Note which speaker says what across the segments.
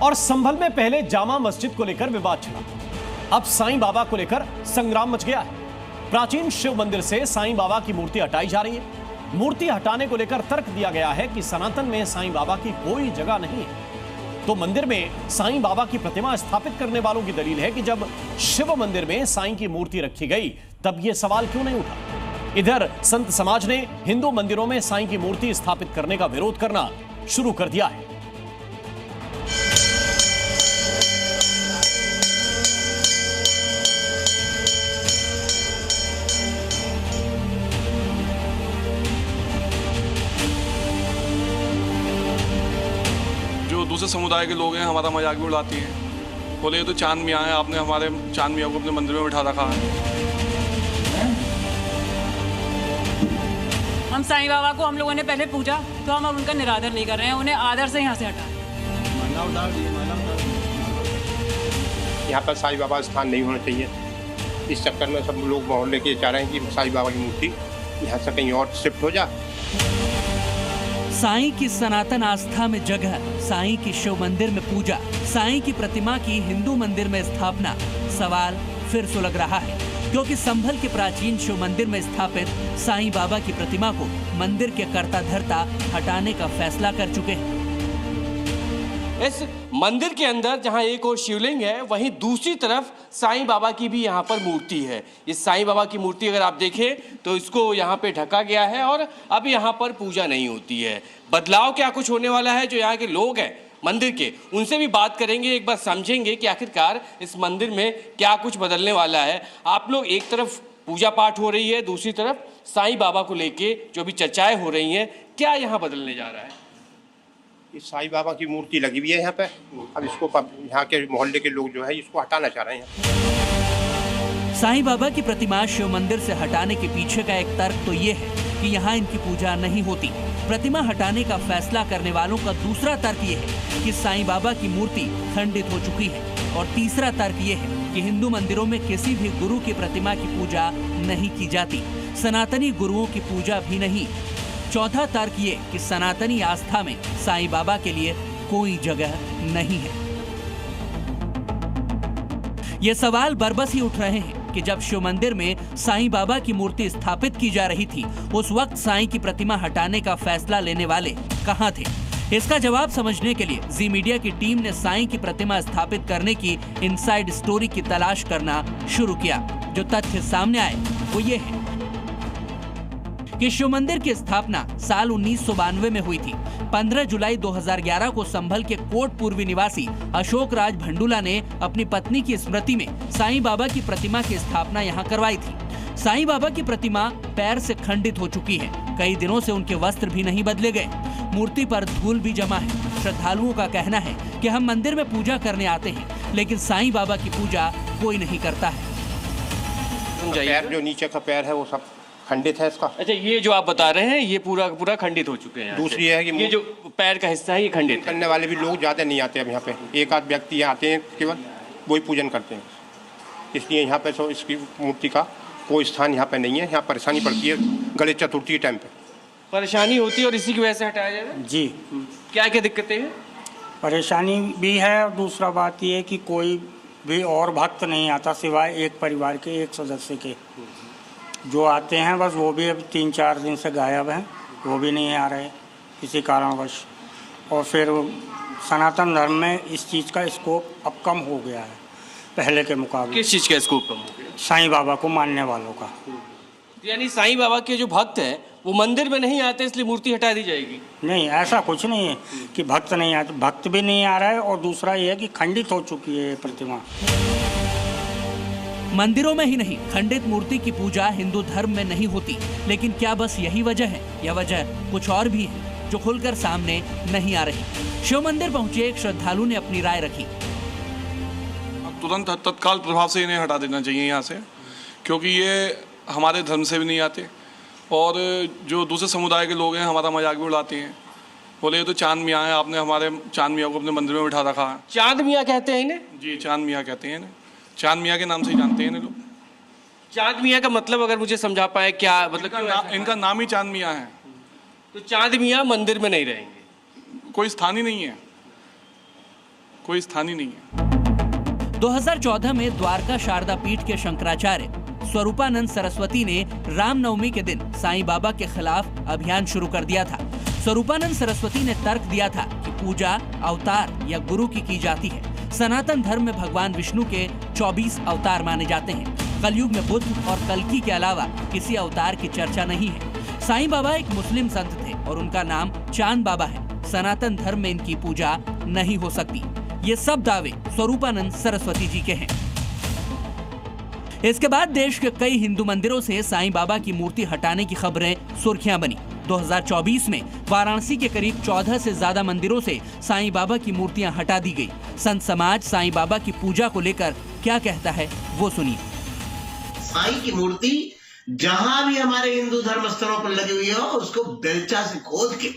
Speaker 1: और संभल में पहले जामा मस्जिद को लेकर विवाद छिड़ा। अब साईं बाबा को लेकर संग्राम मच गया है। प्राचीन शिव मंदिर से साईं बाबा की मूर्ति हटाई जा रही है। मूर्ति हटाने को लेकर तर्क दिया गया है कि सनातन में साईं बाबा की कोई जगह नहीं है। तो मंदिर में साईं बाबा की प्रतिमा स्थापित करने वालों की दलील है कि जब शिव मंदिर में साईं की मूर्ति रखी गई तब यह सवाल क्यों नहीं उठा। इधर संत समाज ने हिंदू मंदिरों में साईं की मूर्ति स्थापित करने का विरोध करना शुरू कर दिया है।
Speaker 2: जो दूसरे समुदाय के लोग हैं हमारा मजाक भी उड़ाती हैं। बोले ये तो चांद मियाँ है, आपने हमारे चांद मियाँ को अपने मंदिर में बिठा रखा है।
Speaker 3: हम साईं बाबा को हम लोगों ने पहले पूजा, तो हम अब उनका निरादर नहीं कर रहे हैं, उन्हें आदर से यहाँ से हटा।
Speaker 4: यहाँ पर साईं बाबा स्थान नहीं होना चाहिए। इस चक्कर में सब लोग मोहल्ले के चाह रहे हैं कि साईं बाबा की मूर्ति यहाँ से कहीं और शिफ्ट हो जा।
Speaker 5: साईं की सनातन आस्था में जगह, साईं की शिव मंदिर में पूजा, साईं की प्रतिमा की हिंदू मंदिर में स्थापना, सवाल फिर सुलग रहा है क्योंकि संभल के प्राचीन शिव मंदिर में स्थापित साईं बाबा की प्रतिमा को मंदिर के कर्ता धर्ता हटाने का फैसला कर चुके हैं।
Speaker 6: इस मंदिर के अंदर जहां एक और शिवलिंग है, वहीं दूसरी तरफ साईं बाबा की भी यहाँ पर मूर्ति है। इस साईं बाबा की मूर्ति अगर आप देखें तो इसको यहाँ पे ढका गया है और अब यहाँ पर पूजा नहीं होती है। बदलाव क्या कुछ होने वाला है, जो यहाँ के लोग हैं मंदिर के, उनसे भी बात करेंगे, एक बार समझेंगे कि आखिरकार इस मंदिर में क्या कुछ बदलने वाला है। आप लोग, एक तरफ पूजा पाठ हो रही है, दूसरी तरफ साईं बाबा को लेके जो भी चर्चाएं हो रही हैं, क्या यहाँ बदलने जा रहा है?
Speaker 4: इस साईं बाबा की मूर्ति लगी हुई है यहाँ पे। अब इसको यहाँ के मोहल्ले के लोग जो है इसको हटाना चाह रहे हैं।
Speaker 5: साईं बाबा की प्रतिमा शिव मंदिर से हटाने के पीछे का एक तर्क तो ये है कि यहाँ इनकी पूजा नहीं होती। प्रतिमा हटाने का फैसला करने वालों का दूसरा तर्क ये है कि साईं बाबा की मूर्ति खंडित हो चुकी है और तीसरा तर्क ये है कि हिंदू मंदिरों में किसी भी गुरु की प्रतिमा की पूजा नहीं की जाती, सनातनी गुरुओं की पूजा भी नहीं। चौथा तर्क ये कि सनातनी आस्था में साईं बाबा के लिए कोई जगह नहीं है। ये सवाल बरबस ही उठ रहे हैं कि जब शिव मंदिर में साईं बाबा की मूर्ति स्थापित की जा रही थी, उस वक्त साईं की प्रतिमा हटाने का फैसला लेने वाले कहां थे? इसका जवाब समझने के लिए जी मीडिया की टीम ने साईं की प्रतिमा स्थापित करने की इनसाइड स्टोरी की तलाश करना शुरू किया। जो तथ्य सामने आए वो ये है कि शिव मंदिर की स्थापना साल 1992 में हुई थी। 15 जुलाई 2011 को संभल के कोट पूर्वी निवासी अशोक राज भंडुला ने अपनी पत्नी की स्मृति में साईं बाबा की प्रतिमा की स्थापना यहाँ करवाई थी। साईं बाबा की प्रतिमा पैर से खंडित हो चुकी है। कई दिनों से उनके वस्त्र भी नहीं बदले गए। मूर्ति पर धूल भी जमा है। श्रद्धालुओं का कहना है कि हम मंदिर में पूजा करने आते हैं, लेकिन साईं बाबा की पूजा कोई नहीं करता है।
Speaker 4: पैर जो नीचे का पैर है वो सब खंडित है इसका।
Speaker 6: अच्छा, ये जो आप बता रहे हैं ये पूरा खंडित हो चुके हैं।
Speaker 4: दूसरी है कि
Speaker 6: ये जो पैर का हिस्सा है ये खंडित
Speaker 4: करने वाले भी लोग ज्यादा नहीं आते अब यहाँ पे। एक आध व्यक्ति यहाँ आते हैं, केवल वही पूजन करते हैं। इसलिए यहाँ पे तो इसकी मूर्ति का कोई स्थान यहाँ पे नहीं है। यहाँ परेशानी पड़ती है गणेश चतुर्थी के टाइम पे।
Speaker 6: परेशानी होती है और इसी की वजह से हटाया जाएगा
Speaker 7: जी।
Speaker 6: क्या क्या दिक्कतें हैं?
Speaker 7: परेशानी भी है और दूसरा बात ये है कि कोई भी और भक्त नहीं आता सिवाय एक परिवार के एक सदस्य के। जो आते हैं बस वो भी अब 3-4 दिन से गायब हैं, वो भी नहीं आ रहे किसी कारणवश। और फिर सनातन धर्म में इस चीज़ का स्कोप अब कम हो गया है पहले के मुकाबले।
Speaker 6: किस चीज़ का स्कोप कम हो गया?
Speaker 7: साईं बाबा को मानने वालों का।
Speaker 6: यानी साईं बाबा के जो भक्त हैं वो मंदिर में नहीं आते इसलिए मूर्ति हटा दी जाएगी?
Speaker 7: नहीं, ऐसा कुछ नहीं है कि भक्त नहीं आते। भक्त भी नहीं आ रहा है और दूसरा ये है कि खंडित हो चुकी है ये प्रतिमा।
Speaker 5: मंदिरों में ही नहीं, खंडित मूर्ति की पूजा हिंदू धर्म में नहीं होती। लेकिन क्या बस यही वजह है या वजह कुछ और भी है जो खुलकर सामने नहीं आ रही? शिव मंदिर पहुंचे एक श्रद्धालु ने अपनी राय रखी।
Speaker 2: तुरंत तत्काल प्रभाव से इन्हें हटा देना चाहिए यहाँ से, क्योंकि ये हमारे धर्म से भी नहीं आते और जो दूसरे समुदाय के लोग हैं हमारा मजाक भी उड़ाते हैं। बोले ये तो चांद मियाँ है, आपने हमारे चांद मियाँ को अपने मंदिर में बिठा रखा है।
Speaker 6: चांद मियाँ कहते हैं इन्हें?
Speaker 2: जी, चांद मियाँ कहते हैं इन्हें। चांद मियाँ के नाम से ही जानते हैं लोग।
Speaker 6: चांद मियाँ का मतलब अगर मुझे समझा पाए क्या मतलब?
Speaker 2: इनका नाम ही चांद मियाँ है।
Speaker 6: तो चांद मियाँ मंदिर में नहीं रहेंगे?
Speaker 2: कोई स्थान ही नहीं है। कोई स्थान ही नहीं है।
Speaker 5: 2014 में द्वारका शारदा पीठ के शंकराचार्य स्वरूपानंद सरस्वती ने रामनवमी के दिन साईं बाबा के खिलाफ अभियान शुरू कर दिया था। स्वरूपानंद सरस्वती ने तर्क दिया था कि पूजा अवतार या गुरु की जाती है। सनातन धर्म में भगवान विष्णु के 24 अवतार माने जाते हैं। कलयुग में बुद्ध और कल्कि के अलावा किसी अवतार की चर्चा नहीं है। साईं बाबा एक मुस्लिम संत थे और उनका नाम चांद बाबा है। सनातन धर्म में इनकी पूजा नहीं हो सकती। ये सब दावे स्वरूपानंद सरस्वती जी के हैं। इसके बाद देश के कई हिंदू मंदिरों से साईं बाबा की मूर्ति हटाने की खबरें सुर्खियां बनी। 2024 में वाराणसी के करीब 14 से ज्यादा मंदिरों से साईं बाबा की मूर्तियां हटा दी गई। संत समाज साईं बाबा की पूजा को लेकर क्या कहता है वो सुनिए।
Speaker 8: साईं की मूर्ति जहां भी हमारे हिंदू धर्म स्थलों पर लगी हुई हो, उसको बेलचा से खोद के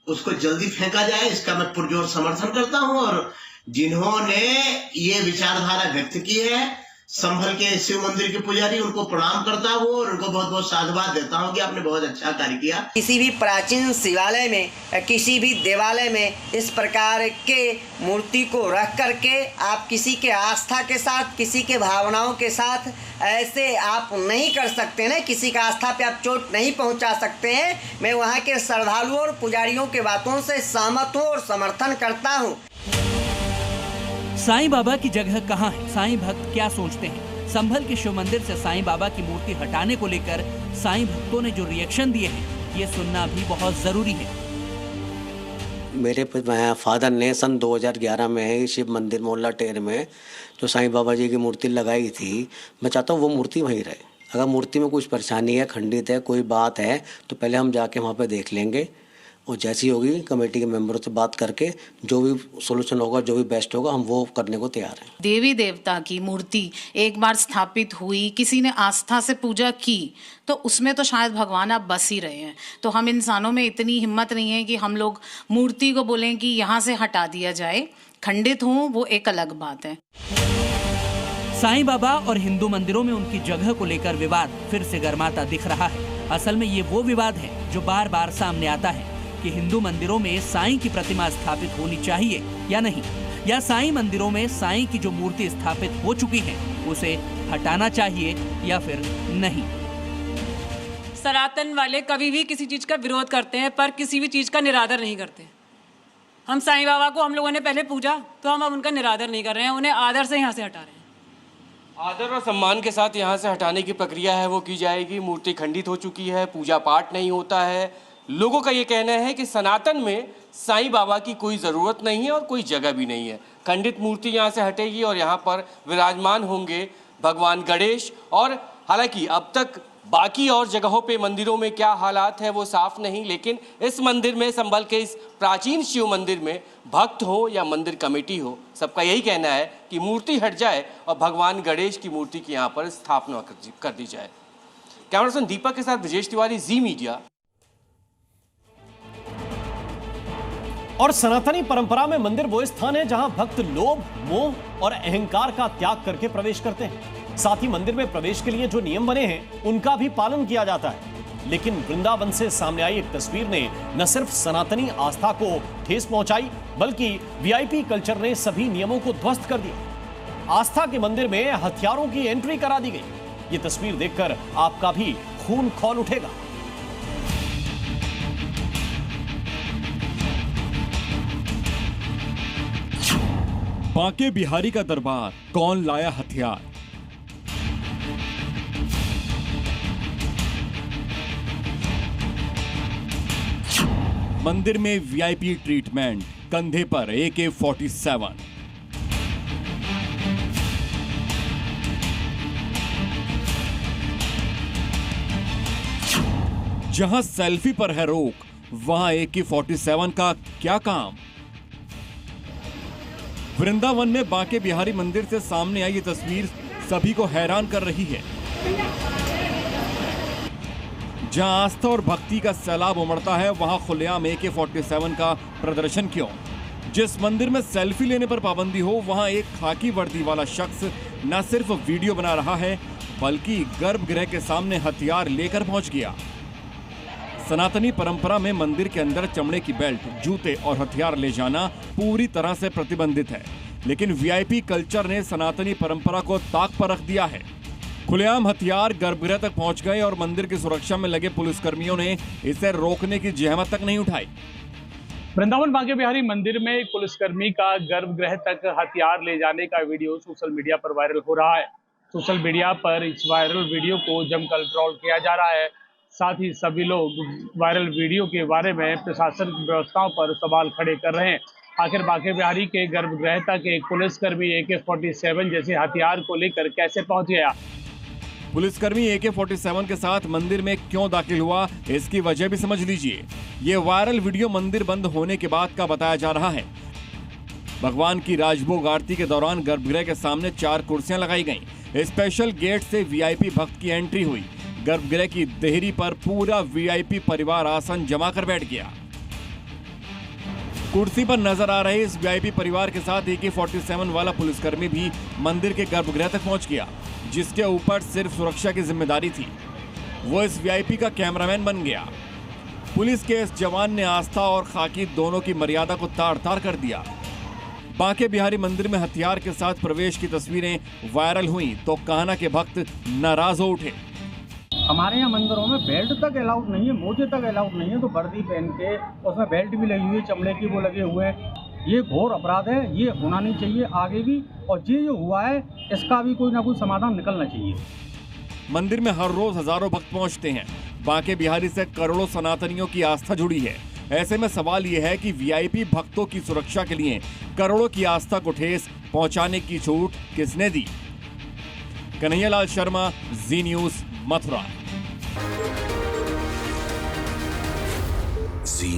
Speaker 8: उसको जल्दी फेंका जाए, इसका मैं पुरजोर समर्थन करता हूं। और जिन्होंने ये विचारधारा व्यक्त की है, संभल के शिव मंदिर के पुजारी, उनको प्रणाम करता हूँ और उनको बहुत बहुत साधुवाद देता हूँ कि आपने बहुत अच्छा कार्य किया।
Speaker 9: किसी भी प्राचीन शिवालय में या किसी भी देवालय में इस प्रकार के मूर्ति को रख करके आप किसी के आस्था के साथ, किसी के भावनाओं के साथ ऐसे आप नहीं कर सकते ना। किसी का आस्था पे आप चोट नहीं पहुंचा सकते हैं। मैं वहाँ के श्रद्धालुओं और पुजारियों के बातों से सहमत हूँ और समर्थन करता हूँ।
Speaker 5: साईं बाबा की जगह कहाँ है? साईं भक्त क्या सोचते हैं? संभल के शिव मंदिर से साईं बाबा की मूर्ति हटाने को लेकर साईं भक्तों ने जो रिएक्शन दिए हैं, ये सुनना भी बहुत जरूरी है।
Speaker 10: मेरे फादर ने सन 2011 में शिव मंदिर मोहल्ला टेर में जो साईं बाबा जी की मूर्ति लगाई थी, मैं चाहता हूँ वो मूर्ति वहीं रहे। अगर मूर्ति में कुछ परेशानी है, खंडित है, कोई बात है, तो पहले हम जाके वहाँ पे देख लेंगे और जैसी होगी कमेटी के मेंबरों से बात करके जो भी सोल्यूशन होगा, जो भी बेस्ट होगा, हम वो करने को तैयार हैं।
Speaker 11: देवी देवता की मूर्ति एक बार स्थापित हुई, किसी ने आस्था से पूजा की, तो उसमें तो शायद भगवान आप बस ही रहे हैं। तो हम इंसानों में इतनी हिम्मत नहीं है कि हम लोग मूर्ति को बोलें कि यहाँ से हटा दिया जाए। खंडित हो वो एक अलग बात है।
Speaker 5: साईं बाबा और हिंदू मंदिरों में उनकी जगह को लेकर विवाद फिर से गर्माता दिख रहा है। असल में ये वो विवाद है जो बार बार सामने आता है कि हिंदू मंदिरों में साईं की प्रतिमा स्थापित होनी चाहिए या नहीं, या साईं मंदिरों में साईं की जो मूर्ति स्थापित हो चुकी है उसे हटाना चाहिए या फिर नहीं।
Speaker 3: सनातन वाले कभी भी किसी चीज का विरोध करते हैं पर किसी भी चीज का निरादर नहीं करते। हम साईं बाबा को हम लोगों ने पहले पूजा, तो हम अब उनका निरादर नहीं कर रहे हैं, उन्हें आदर से यहाँ से हटा रहे हैं।
Speaker 6: आदर और सम्मान के साथ यहाँ से हटाने की प्रक्रिया है वो की जाएगी। मूर्ति खंडित हो चुकी है, पूजा पाठ नहीं होता है। लोगों का ये कहना है कि सनातन में साईं बाबा की कोई ज़रूरत नहीं है और कोई जगह भी नहीं है। खंडित मूर्ति यहाँ से हटेगी और यहाँ पर विराजमान होंगे भगवान गणेश। और हालांकि अब तक बाकी और जगहों पे मंदिरों में क्या हालात है वो साफ नहीं, लेकिन इस मंदिर में, संभल के इस प्राचीन शिव मंदिर में भक्त हो या मंदिर कमेटी हो, सबका यही कहना है कि मूर्ति हट जाए और भगवान गणेश की मूर्ति की यहाँ पर स्थापना कर दी जाए। कैमरा पर्सन दीपक के साथ ब्रजेश तिवारी, जी मीडिया।
Speaker 1: और सनातनी परंपरा में मंदिर वो स्थान है जहां भक्त लोभ, मोह और अहंकार का त्याग करके प्रवेश करते हैं। साथ ही मंदिर में प्रवेश के लिए जो नियम बने हैं उनका भी पालन किया जाता है। लेकिन वृंदावन से सामने आई एक तस्वीर ने न सिर्फ सनातनी आस्था को ठेस पहुंचाई, बल्कि वीआईपी कल्चर ने सभी नियमों को ध्वस्त कर दिया। आस्था के मंदिर में हथियारों की एंट्री करा दी गई। ये तस्वीर देखकर आपका भी खून खौल उठेगा।
Speaker 12: बांके बिहारी का दरबार, कौन लाया हथियार? मंदिर में वीआईपी ट्रीटमेंट, कंधे पर AK-47। जहां सेल्फी पर है रोक, वहां AK-47 का क्या काम? वृंदावन में बांके बिहारी मंदिर से सामने आई ये तस्वीर सभी को हैरान कर रही है। जहां आस्था और भक्ति का सैलाब उमड़ता है, वहां खुलेआम AK-47 का प्रदर्शन क्यों? जिस मंदिर में सेल्फी लेने पर पाबंदी हो, वहां एक खाकी वर्दी वाला शख्स न सिर्फ वीडियो बना रहा है, बल्कि गर्भगृह के सामने हथियार लेकर पहुंच गया। सनातनी परंपरा में मंदिर के अंदर चमड़े की बेल्ट, जूते और हथियार ले जाना पूरी तरह से प्रतिबंधित है, लेकिन वीआईपी कल्चर ने सनातनी परंपरा को ताक पर रख दिया है। खुलेआम हथियार गर्भगृह तक पहुंच गए और मंदिर की सुरक्षा में लगे पुलिसकर्मियों ने इसे रोकने की जहमत तक नहीं उठाई।
Speaker 13: वृंदावन बांके बिहारी मंदिर में एक पुलिसकर्मी का गर्भगृह तक हथियार ले जाने का वीडियो सोशल मीडिया पर वायरल हो रहा है। सोशल मीडिया पर इस वायरल वीडियो को जमकर ट्रोल किया जा रहा है। साथ ही सभी लोग वायरल वीडियो के बारे में प्रशासन की व्यवस्थाओं पर सवाल खड़े कर रहे हैं। आखिर बांके बिहारी के गर्भगृह तक एक पुलिसकर्मी AK-47 जैसे हथियार को लेकर कैसे पहुंच गया?
Speaker 12: पुलिसकर्मी AK-47 के साथ मंदिर में क्यों दाखिल हुआ, इसकी वजह भी समझ लीजिए। ये वायरल वीडियो मंदिर बंद होने के बाद का बताया जा रहा है। भगवान की राजभोग आरती के दौरान गर्भगृह के सामने 4 कुर्सियां लगाई गईं। स्पेशल गेट से वीआईपी भक्त की एंट्री हुई। गर्भगृह की देहरी पर पूरा वीआईपी परिवार आसन जमा कर बैठ गया। कुर्सी पर नजर आ रहे इस वीआईपी परिवार के साथ AK-47 वाला पुलिसकर्मी भी मंदिर के गर्भगृह तक पहुंच गया, जिसके ऊपर सिर्फ सुरक्षा की जिम्मेदारी थी। वो इस वीआईपी का कैमरामैन बन गया। पुलिस के इस जवान ने आस्था और खाकी दोनों की मर्यादा को तार-तार कर दिया। बांके बिहारी मंदिर में हथियार के साथ प्रवेश की तस्वीरें वायरल हुई तो कान्हा के भक्त नाराज हो उठे।
Speaker 14: हमारे यहाँ मंदिरों में बेल्ट तक अलाउड नहीं है, मोजे तक अलाउड नहीं है, तो वर्दी पहन के उसमें बेल्ट भी लगी हुई है, चमड़े की वो लगे हुए हैं। ये घोर अपराध है, ये होना नहीं चाहिए आगे भी, और ये जो हुआ है इसका भी कोई ना कोई समाधान निकलना चाहिए।
Speaker 12: मंदिर में हर रोज हजारों भक्त पहुंचते हैं। बांके बिहारी से करोड़ों सनातनियों की आस्था जुड़ी है। ऐसे में सवाल ये है कि वीआईपी भक्तों की सुरक्षा के लिए करोड़ों की आस्था को ठेस पहुंचाने की छूट किसने दी? कन्हैयालाल शर्मा, जी न्यूज, मथुरा।
Speaker 15: जी